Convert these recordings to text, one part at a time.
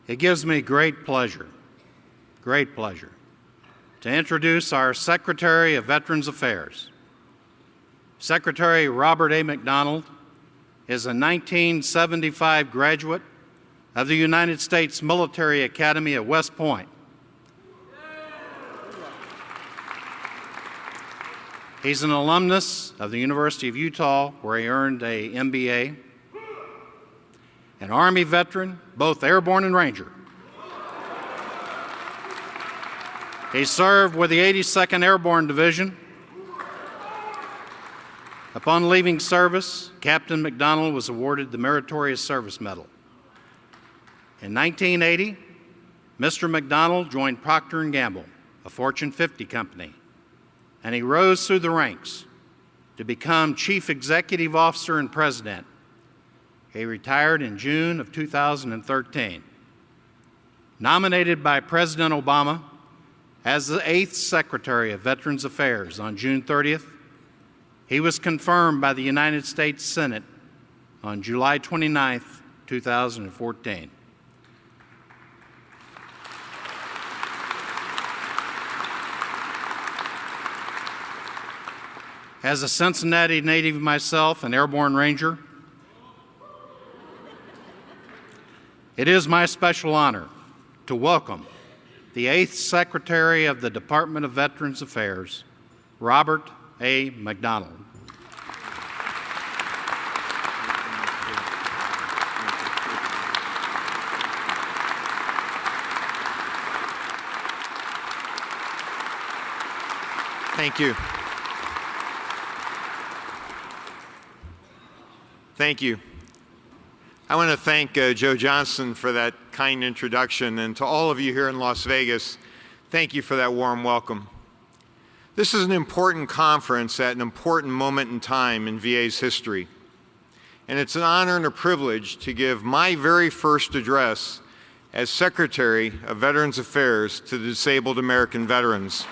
It gives me great pleasure to introduce our Secretary of Veterans Affairs. Secretary Robert A. McDonald is a 1975 graduate of the United States Military Academy at West Point. He's an alumnus of the University of Utah, where he earned an MBA, an Army veteran, both airborne and Ranger. He served with the 82nd Airborne Division. Upon leaving service, Captain McDonald was awarded the Meritorious Service Medal. In 1980, Mr. McDonald joined Procter & Gamble, a Fortune 50 company, and he rose through the ranks to become Chief Executive Officer and President. He retired in June of 2013. Nominated by President Obama as the 8th Secretary of Veterans Affairs on June 30th, he was confirmed by the United States Senate on July 29th, 2014. As a Cincinnati native myself, an Airborne Ranger, it is my special honor to welcome the 8th Secretary of the Department of Veterans Affairs, Robert A. McDonald. Thank you. Thank you. I want to thank Joe Johnson for that kind introduction, and to all of you here in Las Vegas, thank you for that warm welcome. This is an important conference at an important moment in time in VA's history, and it's an honor and a privilege to give my very first address as Secretary of Veterans Affairs to the disabled American veterans.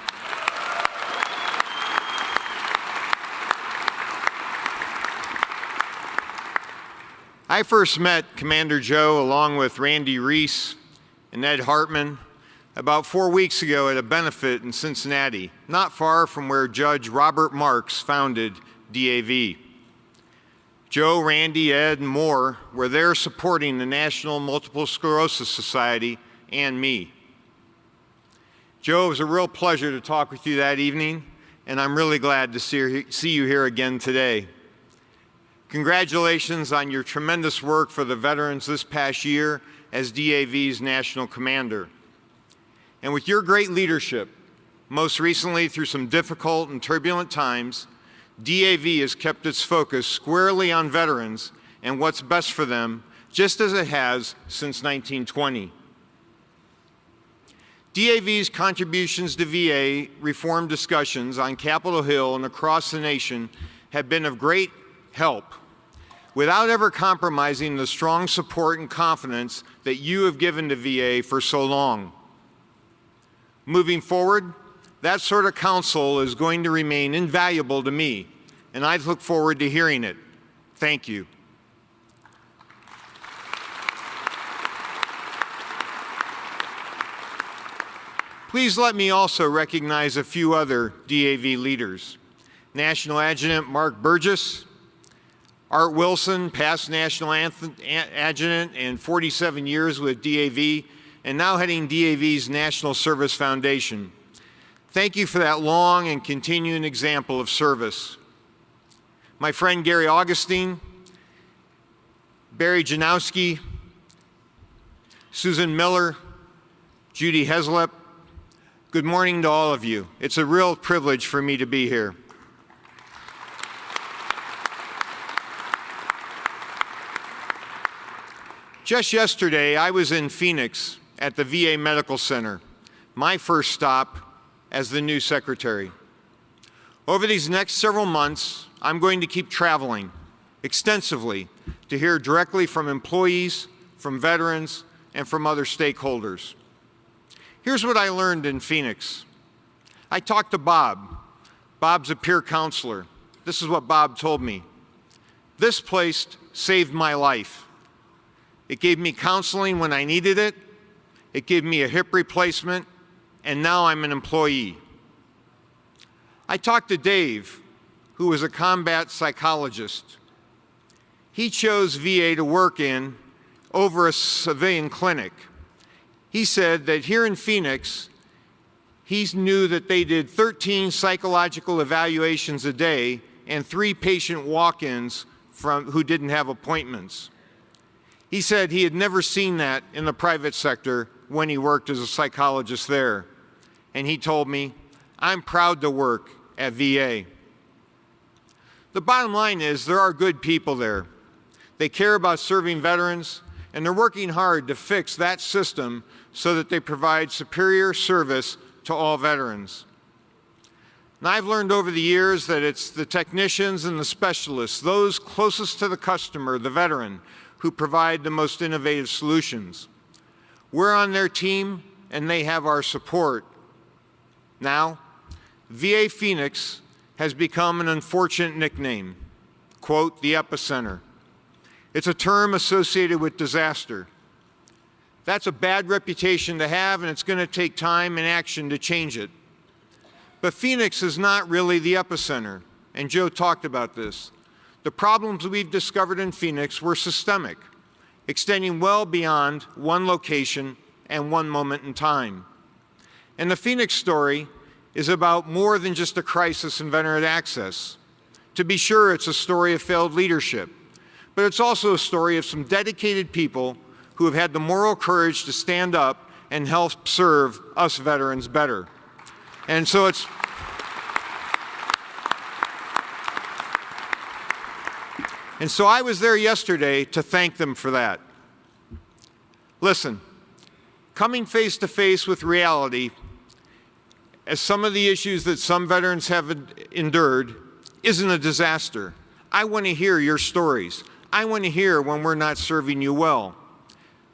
I first met Commander Joe along with Randy Reese and Ed Hartman about 4 weeks ago at a benefit in Cincinnati, not far from where Judge Robert Marks founded DAV. Joe, Randy, Ed, and more were there supporting the National Multiple Sclerosis Society and me. Joe, it was a real pleasure to talk with you that evening, and I'm really glad to see you here again today. Congratulations on your tremendous work for the veterans this past year as DAV's National Commander. And with your great leadership, most recently through some difficult and turbulent times, DAV has kept its focus squarely on veterans and what's best for them, just as it has since 1920. DAV's contributions to VA reform discussions on Capitol Hill and across the nation have been of great help, without ever compromising the strong support and confidence that you have given to VA for so long. Moving forward, that sort of counsel is going to remain invaluable to me, and I look forward to hearing it. Thank you. Please let me also recognize a few other DAV leaders. National Adjutant Mark Burgess, Art Wilson, past National Adjutant and 47 years with DAV, and now heading DAV's National Service Foundation. Thank you for that long and continuing example of service. My friend Gary Augustine, Barry Janowski, Susan Miller, Judy Heslop, good morning to all of you. It's a real privilege for me to be here. Just yesterday, I was in Phoenix at the VA Medical Center, my first stop as the new secretary. Over these next several months, I'm going to keep traveling extensively to hear directly from employees, from veterans, and from other stakeholders. Here's what I learned in Phoenix. I talked to Bob. Bob's a peer counselor. This is what Bob told me. This place saved my life. It gave me counseling when I needed it, It gave me a hip replacement, and now I'm an employee. I talked to Dave, who was a combat psychologist. He chose VA to work in over a civilian clinic. He said that here in Phoenix, he knew that they did 13 psychological evaluations a day and 3 patient walk-ins who didn't have appointments. He said he had never seen that in the private sector when he worked as a psychologist there. And he told me, I'm proud to work at VA. The bottom line is there are good people there. They care about serving veterans, and they're working hard to fix that system so that they provide superior service to all veterans. And I've learned over the years that it's the technicians and the specialists, those closest to the customer, the veteran, who provide the most innovative solutions. We're on their team, and they have our support. Now, VA Phoenix has become an unfortunate nickname, quote, the epicenter. It's a term associated with disaster. That's a bad reputation to have, and it's going to take time and action to change it. But Phoenix is not really the epicenter, and Joe talked about this. The problems we've discovered in Phoenix were systemic, extending well beyond one location and one moment in time. And the Phoenix story is about more than just a crisis in veteran access. To be sure, it's a story of failed leadership, but it's also a story of some dedicated people who have had the moral courage to stand up and help serve us veterans better. And so I was there yesterday to thank them for that. Listen, coming face to face with reality, as some of the issues that some veterans have endured, isn't a disaster. I want to hear your stories. I want to hear when we're not serving you well.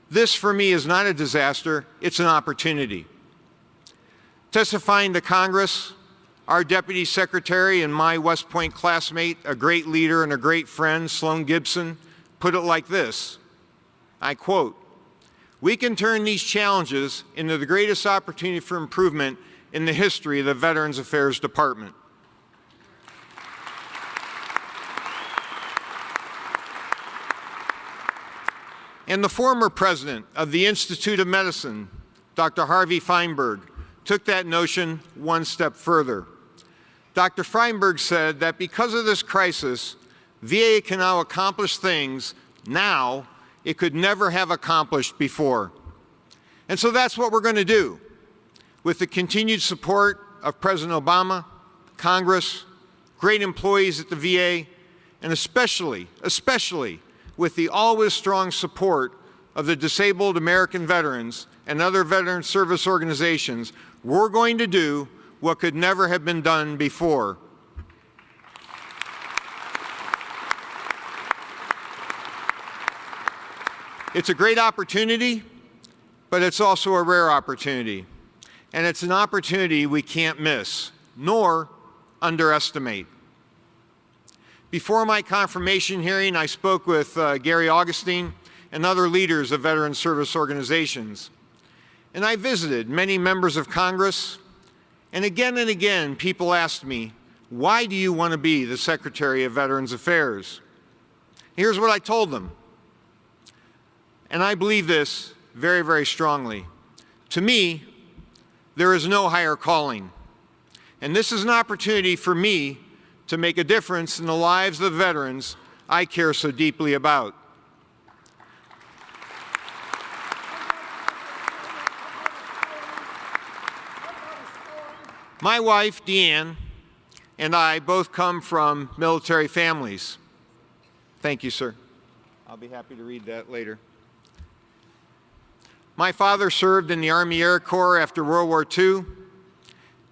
This, for me, is not a disaster, it's an opportunity. Testifying to Congress, our Deputy Secretary and my West Point classmate, a great leader and a great friend, Sloan Gibson, put it like this, I quote, "We can turn these challenges into the greatest opportunity for improvement in the history of the Veterans Affairs Department." And the former president of the Institute of Medicine, Dr. Harvey Feinberg, took that notion one step further. Dr. Feinberg said that because of this crisis, VA can now accomplish things now it could never have accomplished before. And so that's what we're going to do. With the continued support of President Obama, Congress, great employees at the VA, and especially with the always strong support of the disabled American veterans and other veteran service organizations, we're going to do what could never have been done before. It's a great opportunity, but it's also a rare opportunity. And it's an opportunity we can't miss, nor underestimate. Before my confirmation hearing, I spoke with Gary Augustine and other leaders of veteran service organizations. And I visited many members of Congress, and again, people asked me, why do you want to be the Secretary of Veterans Affairs? Here's what I told them, and I believe this very, very strongly. To me, there is no higher calling, and this is an opportunity for me to make a difference in the lives of the veterans I care so deeply about. My wife, Deanne, and I both come from military families. Thank you, sir. I'll be happy to read that later. My father served in the Army Air Corps after World War II.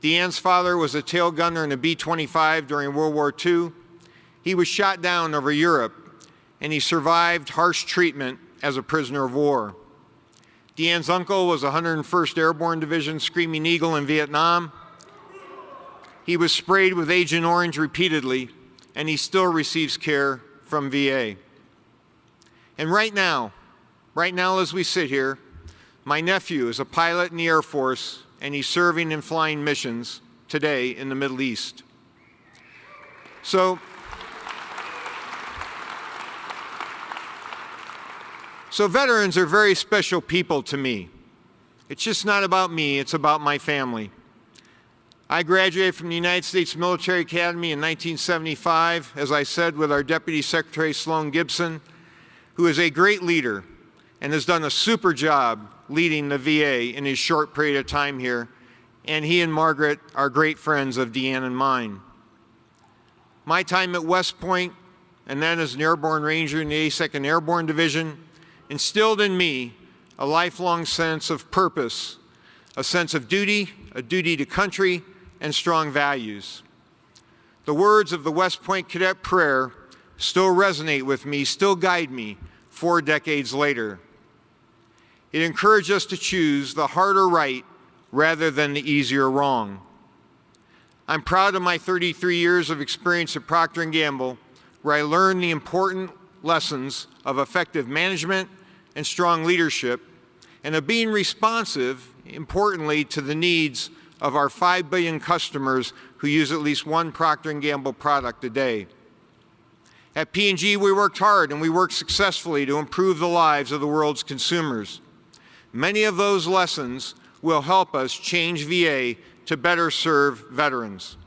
Deanne's father was a tail gunner in a B-25 during World War II. He was shot down over Europe, and he survived harsh treatment as a prisoner of war. Deanne's uncle was 101st Airborne Division Screaming Eagle in Vietnam. He was sprayed with Agent Orange repeatedly, and he still receives care from VA. And right now as we sit here, My nephew is a pilot in the Air Force, and he's serving and flying missions today in the Middle East. So veterans are very special people to me. It's just not about me, it's about my family. I graduated from the United States Military Academy in 1975, as I said, with our Deputy Secretary Sloan Gibson, who is a great leader and has done a super job leading the VA in his short period of time here. And he and Margaret are great friends of Deanne and mine. My time at West Point, and then as an Airborne Ranger in the 82nd Airborne Division, instilled in me a lifelong sense of purpose, a sense of duty, a duty to country, and strong values. The words of the West Point Cadet Prayer still resonate with me, still guide me 4 decades later. It encouraged us to choose the harder right rather than the easier wrong. I'm proud of my 33 years of experience at Procter & Gamble, where I learned the important lessons of effective management and strong leadership, and of being responsive, importantly, to the needs of our 5 billion customers who use at least one Procter & Gamble product a day. At P&G, we worked hard and we worked successfully to improve the lives of the world's consumers. Many of those lessons will help us change VA to better serve veterans.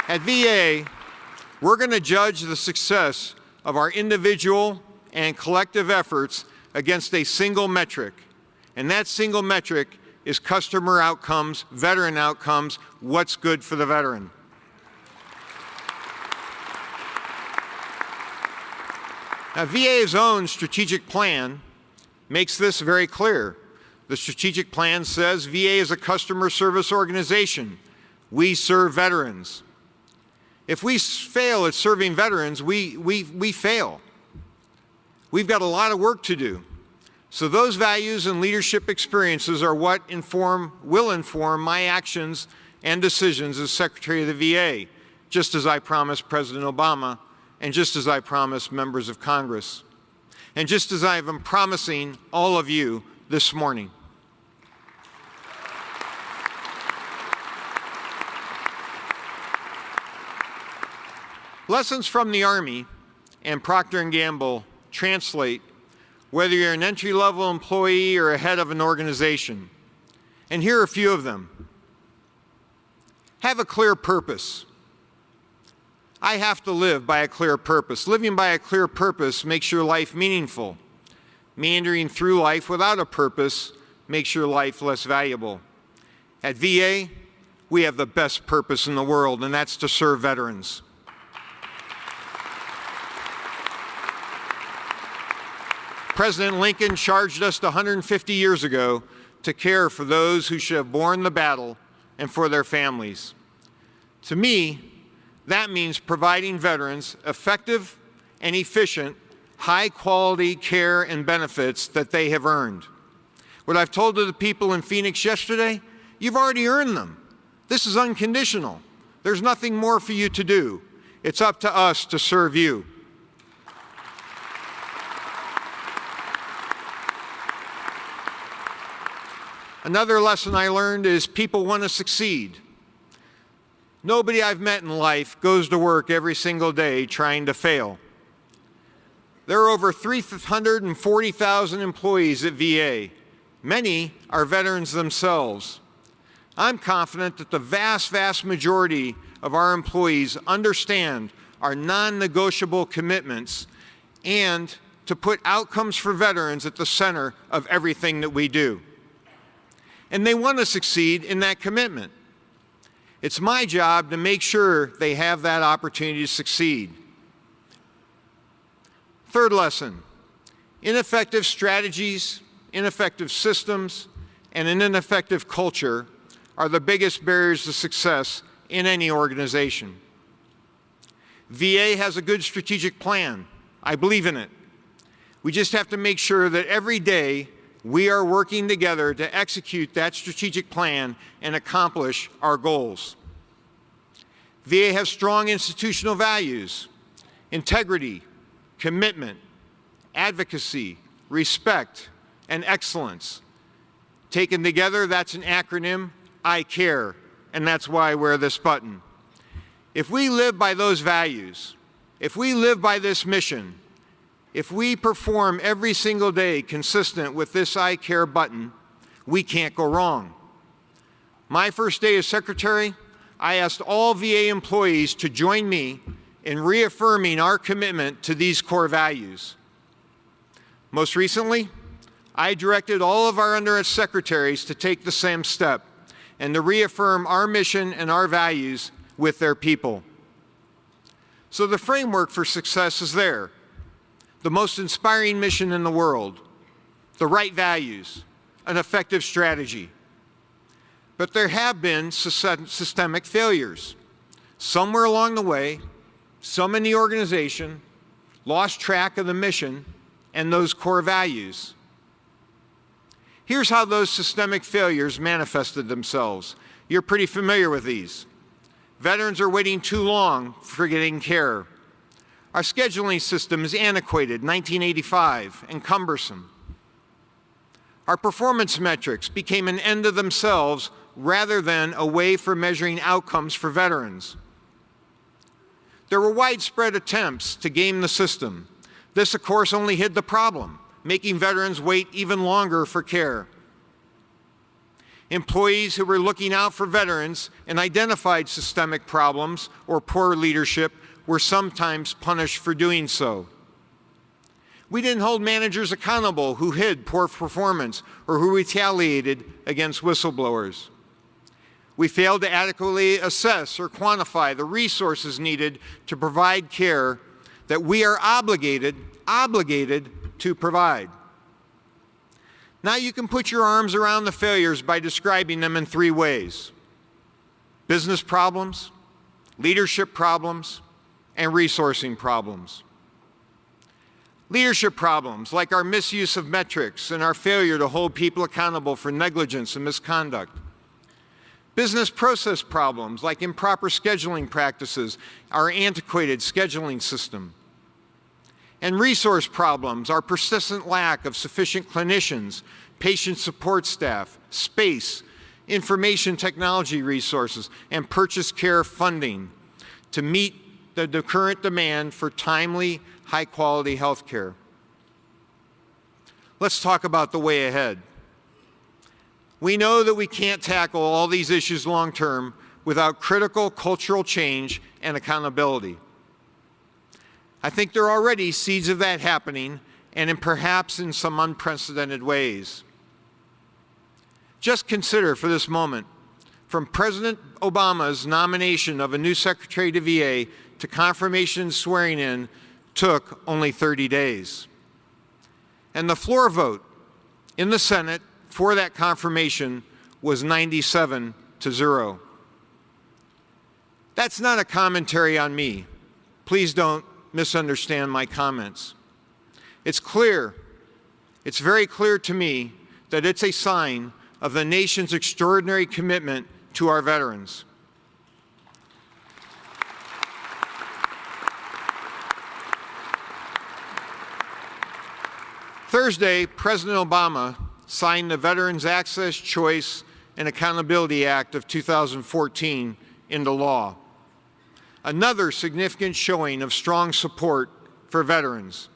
At VA, we're going to judge the success of our individual and collective efforts against a single metric, and that single metric is customer outcomes, veteran outcomes, what's good for the veteran. Now, VA's own strategic plan makes this very clear. The strategic plan says VA is a customer service organization. We serve veterans. If we fail at serving veterans, we fail. We've got a lot of work to do. So those values and leadership experiences are what will inform my actions and decisions as Secretary of the VA, just as I promised President Obama, and just as I promised members of Congress, and just as I have been promising all of you this morning. Lessons from the Army and Procter & Gamble translate whether you're an entry-level employee or a head of an organization. And here are a few of them. Have a clear purpose. I have to live by a clear purpose. Living by a clear purpose makes your life meaningful. Meandering through life without a purpose makes your life less valuable. At VA, we have the best purpose in the world, and that's to serve veterans. President Lincoln charged us 150 years ago to care for those who should have borne the battle and for their families. To me, that means providing veterans effective and efficient, high-quality care and benefits that they have earned. What I've told to the people in Phoenix yesterday, you've already earned them. This is unconditional. There's nothing more for you to do. It's up to us to serve you. Another lesson I learned is people want to succeed. Nobody I've met in life goes to work every single day trying to fail. There are over 340,000 employees at VA. Many are veterans themselves. I'm confident that the vast, vast majority of our employees understand our non-negotiable commitments and to put outcomes for veterans at the center of everything that we do. And they want to succeed in that commitment. It's my job to make sure they have that opportunity to succeed. Third lesson, ineffective strategies, ineffective systems, and an ineffective culture are the biggest barriers to success in any organization. VA has a good strategic plan. I believe in it. We just have to make sure that every day we are working together to execute that strategic plan and accomplish our goals. VA has strong institutional values: integrity, commitment, advocacy, respect, and excellence. Taken together, that's an acronym, I CARE, and that's why I wear this button. If we live by those values, if we live by this mission, if we perform every single day consistent with this I CARE button, we can't go wrong. My first day as secretary, I asked all VA employees to join me in reaffirming our commitment to these core values. Most recently, I directed all of our undersecretaries to take the same step and to reaffirm our mission and our values with their people. So the framework for success is there. The most inspiring mission in the world, the right values, an effective strategy. But there have been systemic failures. Somewhere along the way, some in the organization lost track of the mission and those core values. Here's how those systemic failures manifested themselves. You're pretty familiar with these. Veterans are waiting too long for getting care. Our scheduling system is antiquated, 1985, and cumbersome. Our performance metrics became an end to themselves rather than a way for measuring outcomes for veterans. There were widespread attempts to game the system. This, of course, only hid the problem, making veterans wait even longer for care. Employees who were looking out for veterans and identified systemic problems or poor leadership were sometimes punished for doing so. We didn't hold managers accountable who hid poor performance or who retaliated against whistleblowers. We failed to adequately assess or quantify the resources needed to provide care that we are obligated to provide. Now you can put your arms around the failures by describing them in three ways: business problems, leadership problems, and resourcing problems. Leadership problems, like our misuse of metrics and our failure to hold people accountable for negligence and misconduct. Business process problems, like improper scheduling practices, our antiquated scheduling system. And resource problems, our persistent lack of sufficient clinicians, patient support staff, space, information technology resources, and purchase care funding to meet the current demand for timely, high-quality health care. Let's talk about the way ahead. We know that we can't tackle all these issues long-term without critical cultural change and accountability. I think there are already seeds of that happening, and perhaps in some unprecedented ways. Just consider for this moment, from President Obama's nomination of a new Secretary to VA to confirmation and swearing in took only 30 days. And the floor vote in the Senate for that confirmation was 97-0. That's not a commentary on me. Please don't misunderstand my comments. It's clear, it's very clear to me that it's a sign of the nation's extraordinary commitment to our veterans. Thursday, President Obama signed the Veterans Access, Choice, and Accountability Act of 2014 into law. Another significant showing of strong support for veterans.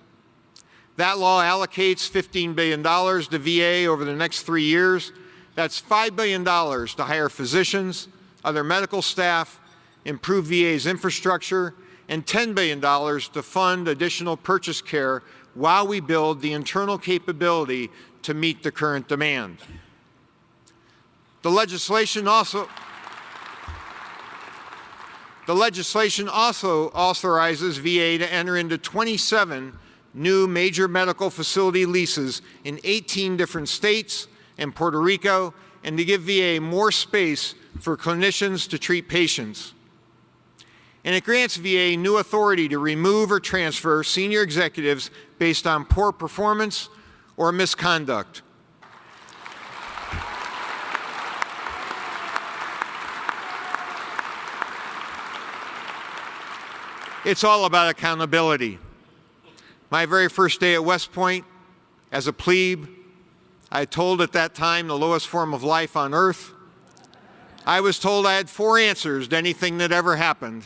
That law allocates $15 billion to VA over the next 3 years. That's $5 billion to hire physicians, other medical staff, improve VA's infrastructure, and $10 billion to fund additional purchase care while we build the internal capability to meet the current demand. The legislation also authorizes VA to enter into 27 new major medical facility leases in 18 different states and Puerto Rico, and to give VA more space for clinicians to treat patients. And it grants VA new authority to remove or transfer senior executives based on poor performance or misconduct. It's all about accountability. My very first day at West Point, as a plebe, I told at that time the lowest form of life on earth. I was told I had 4 answers to anything that ever happened.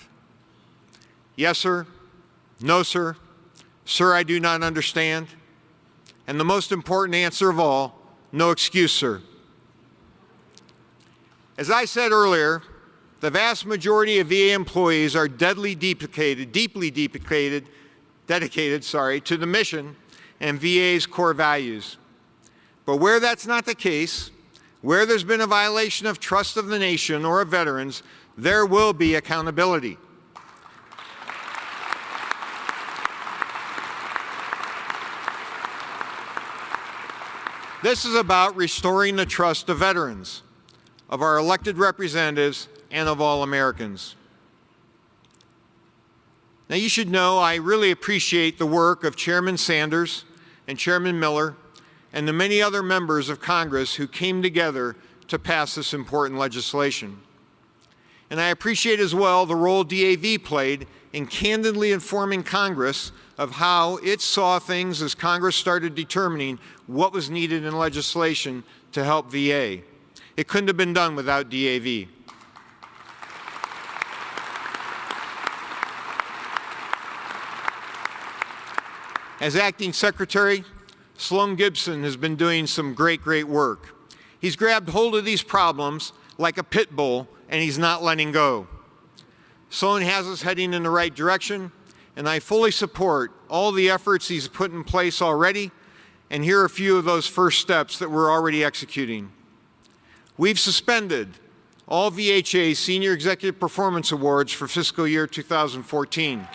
Yes, sir. No, sir. Sir, I do not understand. And the most important answer of all, no excuse, sir. As I said earlier, the vast majority of VA employees are deeply dedicated to the mission and VA's core values. But where that's not the case, where there's been a violation of trust of the nation or of veterans, there will be accountability. This is about restoring the trust of veterans, of our elected representatives, and of all Americans. Now, you should know I really appreciate the work of Chairman Sanders and Chairman Miller and the many other members of Congress who came together to pass this important legislation. And I appreciate as well the role DAV played in candidly informing Congress of how it saw things as Congress started determining what was needed in legislation to help VA. It couldn't have been done without DAV. As acting secretary, Sloan Gibson has been doing some great work. He's grabbed hold of these problems like a pit bull, and he's not letting go. Sloan has us heading in the right direction, and I fully support all the efforts he's put in place already, and here are a few of those first steps that we're already executing. We've suspended all VHA Senior Executive Performance Awards for fiscal year 2014.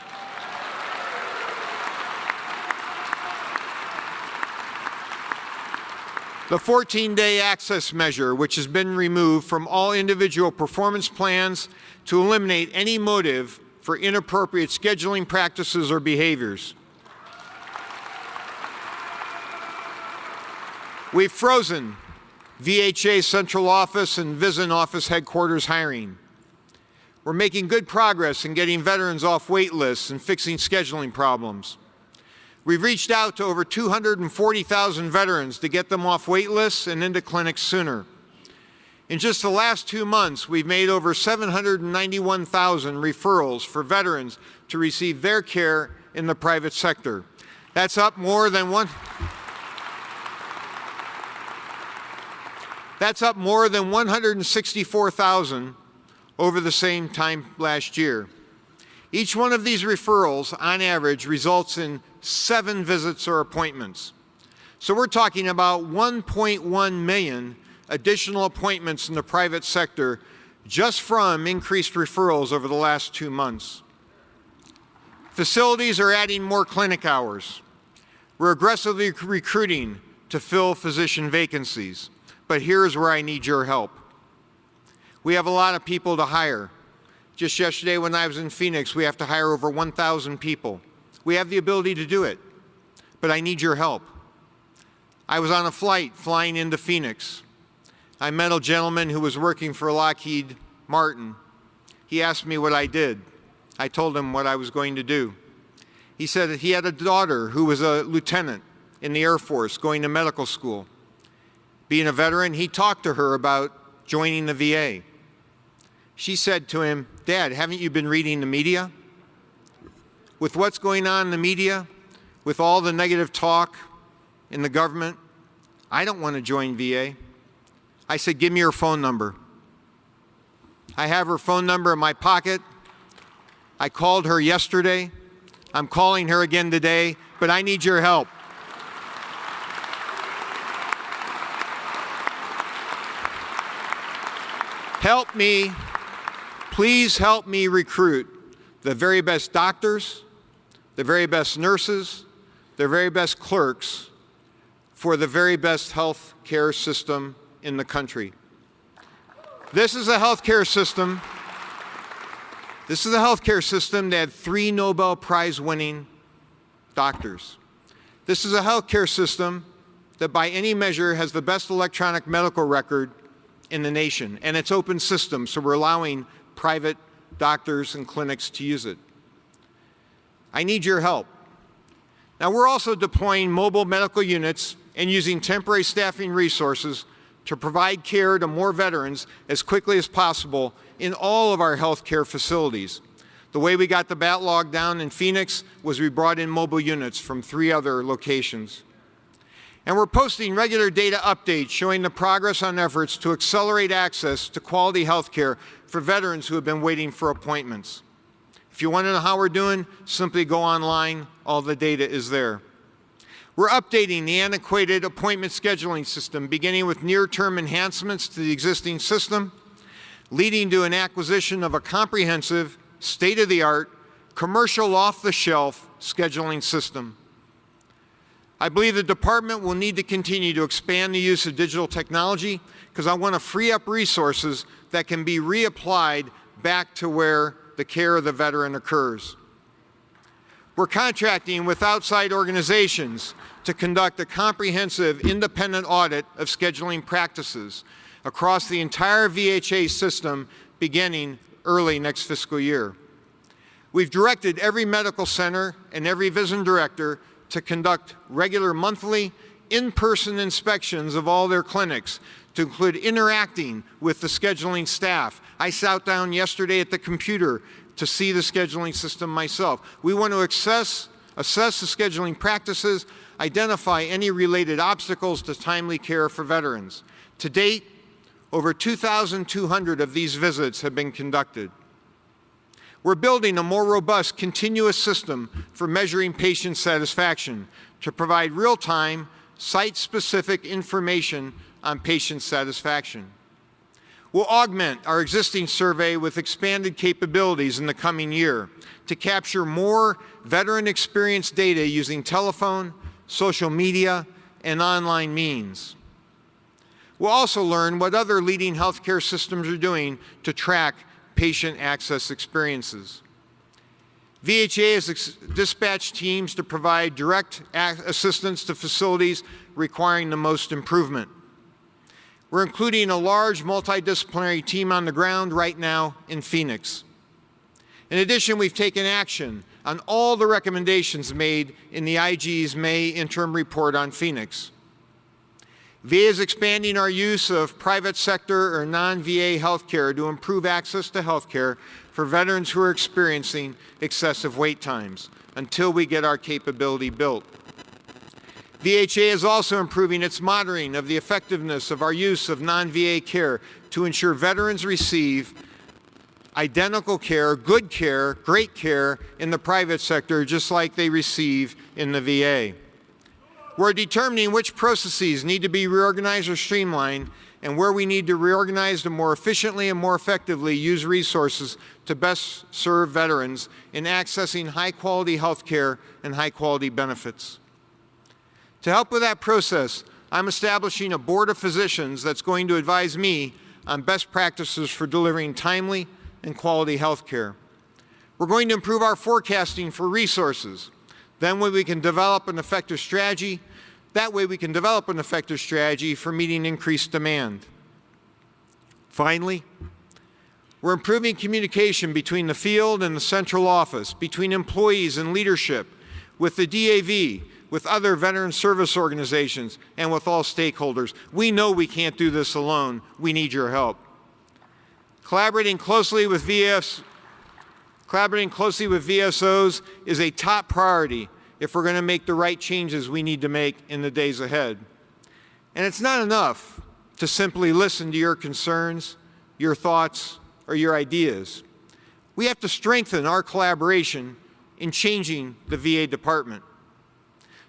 The 14-day access measure, which has been removed from all individual performance plans to eliminate any motive for inappropriate scheduling practices or behaviors. We've frozen VHA central office and VISN office headquarters hiring. We're making good progress in getting veterans off wait lists and fixing scheduling problems. We've reached out to over 240,000 veterans to get them off wait lists and into clinics sooner. In just the last 2 months, we've made over 791,000 referrals for veterans to receive their care in the private sector. That's up more than 164,000 over the same time last year. Each one of these referrals, on average, results in 7 visits or appointments. So we're talking about 1.1 million additional appointments in the private sector just from increased referrals over the last 2 months. Facilities are adding more clinic hours. We're aggressively recruiting to fill physician vacancies. But here's where I need your help. We have a lot of people to hire. Just yesterday when I was in Phoenix, we have to hire over 1,000 people. We have the ability to do it, but I need your help. I was on a flight flying into Phoenix. I met a gentleman who was working for Lockheed Martin. He asked me what I did. I told him what I was going to do. He said that he had a daughter who was a lieutenant in the Air Force going to medical school. Being a veteran, he talked to her about joining the VA. She said to him, "Dad, haven't you been reading the media? With what's going on in the media, with all the negative talk in the government, I don't want to join VA." I said, "Give me her phone number." I have her phone number in my pocket. I called her yesterday. I'm calling her again today, but I need your help. Help me, please help me recruit the very best doctors, the very best nurses, the very best clerks for the very best health care system in the country. This is a health care system. This is a health care system that had 3 Nobel Prize winning doctors. This is a health care system that by any measure has the best electronic medical record in the nation, and it's open system, so we're allowing private doctors and clinics to use it. I need your help. Now, we're also deploying mobile medical units and using temporary staffing resources to provide care to more veterans as quickly as possible in all of our healthcare facilities. The way we got the backlog down in Phoenix was we brought in mobile units from 3 other locations. And we're posting regular data updates showing the progress on efforts to accelerate access to quality health care for veterans who have been waiting for appointments. If you want to know how we're doing, simply go online. All the data is there. We're updating the antiquated appointment scheduling system, beginning with near-term enhancements to the existing system, leading to an acquisition of a comprehensive, state-of-the-art, commercial off-the-shelf scheduling system. I believe the department will need to continue to expand the use of digital technology because I want to free up resources that can be reapplied back to where the care of the veteran occurs. We're contracting with outside organizations to conduct a comprehensive independent audit of scheduling practices across the entire VHA system beginning early next fiscal year. We've directed every medical center and every visiting director to conduct regular monthly in-person inspections of all their clinics, to include interacting with the scheduling staff. I sat down yesterday at the computer to see the scheduling system myself. We want to assess the scheduling practices, identify any related obstacles to timely care for veterans. To date, over 2,200 of these visits have been conducted. We're building a more robust, continuous system for measuring patient satisfaction to provide real-time, site-specific information on patient satisfaction. We'll augment our existing survey with expanded capabilities in the coming year to capture more veteran experience data using telephone, social media, and online means. We'll also learn what other leading healthcare systems are doing to track patient access experiences. VHA has dispatched teams to provide direct assistance to facilities requiring the most improvement. We're including a large multidisciplinary team on the ground right now in Phoenix. In addition, we've taken action on all the recommendations made in the IG's May interim report on Phoenix. VA is expanding our use of private sector or non-VA healthcare to improve access to healthcare for veterans who are experiencing excessive wait times until we get our capability built. VHA is also improving its monitoring of the effectiveness of our use of non-VA care to ensure veterans receive identical care, good care, great care in the private sector just like they receive in the VA. We're determining which processes need to be reorganized or streamlined and where we need to reorganize to more efficiently and more effectively use resources to best serve veterans in accessing high-quality health care and high-quality benefits. To help with that process, I'm establishing a board of physicians that's going to advise me on best practices for delivering timely and quality health care. We're going to improve our forecasting for resources. That way we can develop an effective strategy for meeting increased demand. Finally, we're improving communication between the field and the central office, between employees and leadership, with the DAV, with other veteran service organizations, and with all stakeholders. We know we can't do this alone. We need your help. Collaborating closely with VSOs is a top priority if we're going to make the right changes we need to make in the days ahead. And it's not enough to simply listen to your concerns, your thoughts, or your ideas. We have to strengthen our collaboration in changing the VA department.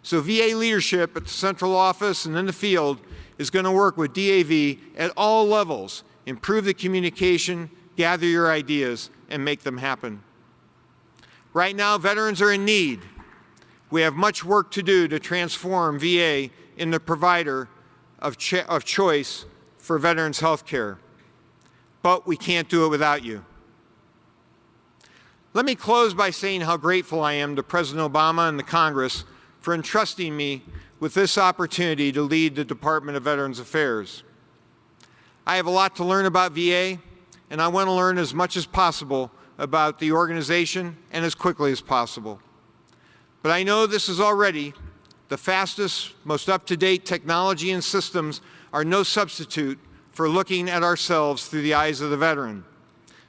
So VA leadership at the central office and in the field is going to work with DAV at all levels, improve the communication, gather your ideas, and make them happen. Right now, veterans are in need. We have much work to do to transform VA into the provider of choice for veterans' health care. But we can't do it without you. Let me close by saying how grateful I am to President Obama and the Congress for entrusting me with this opportunity to lead the Department of Veterans Affairs. I have a lot to learn about VA, and I want to learn as much as possible about the organization and as quickly as possible. But I know this is already the fastest, most up-to-date technology and systems are no substitute for looking at ourselves through the eyes of the veteran.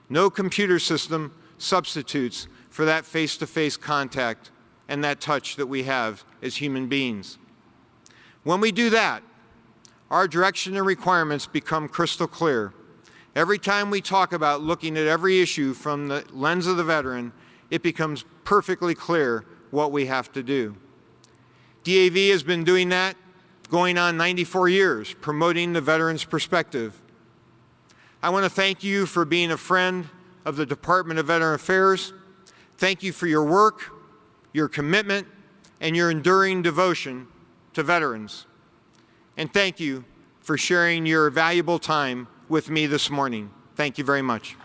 No computer system substitutes for that face-to-face contact and that touch that we have as human beings. When we do that, our direction and requirements become crystal clear. Every time we talk about looking at every issue from the lens of the veteran, it becomes perfectly clear what we have to do. DAV has been doing that going on 94 years, promoting the veteran's perspective. I want to thank you for being a friend of the Department of Veterans Affairs. Thank you for your work, your commitment, and your enduring devotion to veterans. And thank you for sharing your valuable time with me this morning. Thank you very much.